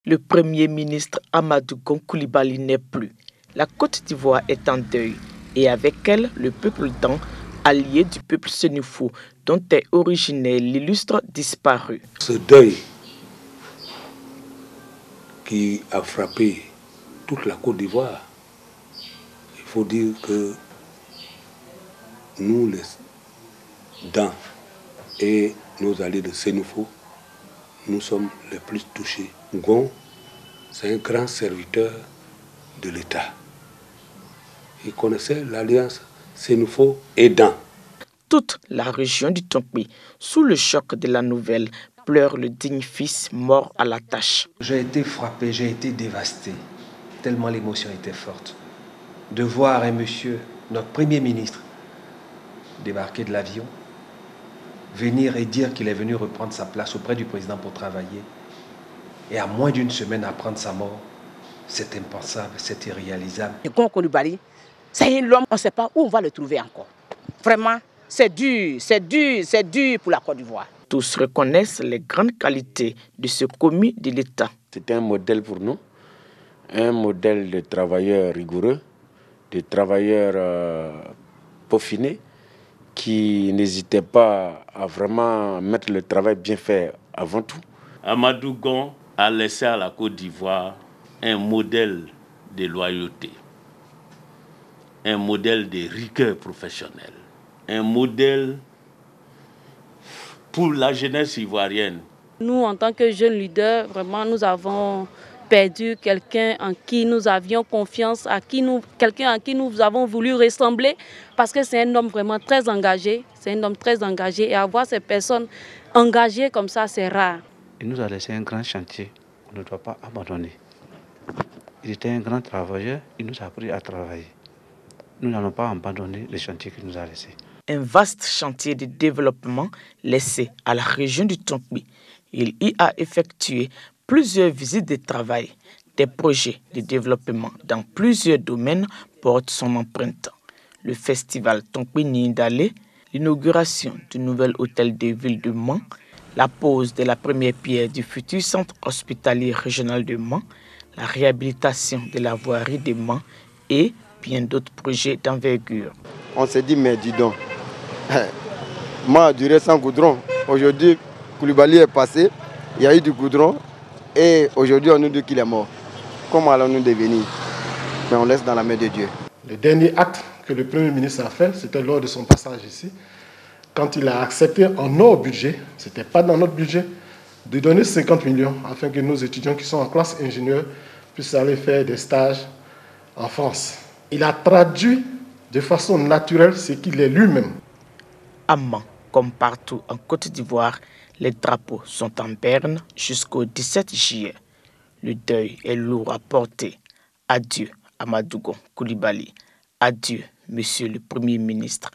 Le Premier ministre Amadou Gon Coulibaly n'est plus. La Côte d'Ivoire est en deuil et avec elle, le peuple Dan, allié du peuple sénoufo, dont est originaire l'illustre disparu. Ce deuil qui a frappé toute la Côte d'Ivoire, il faut dire que nous, les Dan et nos alliés de Sénoufo, nous sommes les plus touchés. Gon, c'est un grand serviteur de l'État. Il connaissait l'alliance Sénoufo et Dan. Toute la région du Tonkpi, sous le choc de la nouvelle, pleure le digne fils mort à la tâche. J'ai été frappé, j'ai été dévasté, tellement l'émotion était forte. De voir un monsieur, notre Premier ministre, débarquer de l'avion, venir et dire qu'il est venu reprendre sa place auprès du président pour travailler, et à moins d'une semaine apprendre sa mort, c'est impensable, c'est irréalisable. Gon Coulibaly, c'est l'homme, on ne sait pas où on va le trouver encore. Vraiment, c'est dur pour la Côte d'Ivoire. Tous reconnaissent les grandes qualités de ce commis de l'État. C'était un modèle pour nous, un modèle de travailleurs rigoureux, de travailleurs peaufinés, qui n'hésitaient pas à vraiment mettre le travail bien fait avant tout. Amadou Gon a laissé à la Côte d'Ivoire un modèle de loyauté, un modèle de rigueur professionnelle, un modèle pour la jeunesse ivoirienne. Nous, en tant que jeunes leaders, vraiment, nous avons perdu quelqu'un en qui nous avions confiance, quelqu'un en qui nous avons voulu ressembler, parce que c'est un homme vraiment très engagé. C'est un homme très engagé et avoir ces personnes engagées comme ça, c'est rare. Il nous a laissé un grand chantier qu'on ne doit pas abandonner. Il était un grand travailleur, il nous a appris à travailler. Nous n'allons pas abandonner le chantier qu'il nous a laissé. Un vaste chantier de développement laissé à la région du Tonkpi. Il y a effectué plusieurs visites de travail. Des projets de développement dans plusieurs domaines portent son empreinte. Le festival Tonkpi Nindalé, l'inauguration du nouvel hôtel de ville de Mans, la pose de la première pierre du futur centre hospitalier régional de Mans, la réhabilitation de la voirie de Mans et bien d'autres projets d'envergure. On s'est dit, mais dis donc, Mans a duré sans goudron. Aujourd'hui, Coulibaly est passé, il y a eu du goudron et aujourd'hui on nous dit qu'il est mort. Comment allons-nous devenir? Mais on laisse dans la main de Dieu. Le dernier acte que le Premier ministre a fait, c'était lors de son passage ici, quand il a accepté en notre budget, ce n'était pas dans notre budget, de donner 50 millions afin que nos étudiants qui sont en classe ingénieur puissent aller faire des stages en France. Il a traduit de façon naturelle ce qu'il est lui-même. À Mans, comme partout en Côte d'Ivoire, les drapeaux sont en berne jusqu'au 17 juillet. Le deuil est lourd à porter. Adieu Amadou Gon Coulibaly. Adieu, Monsieur le Premier ministre.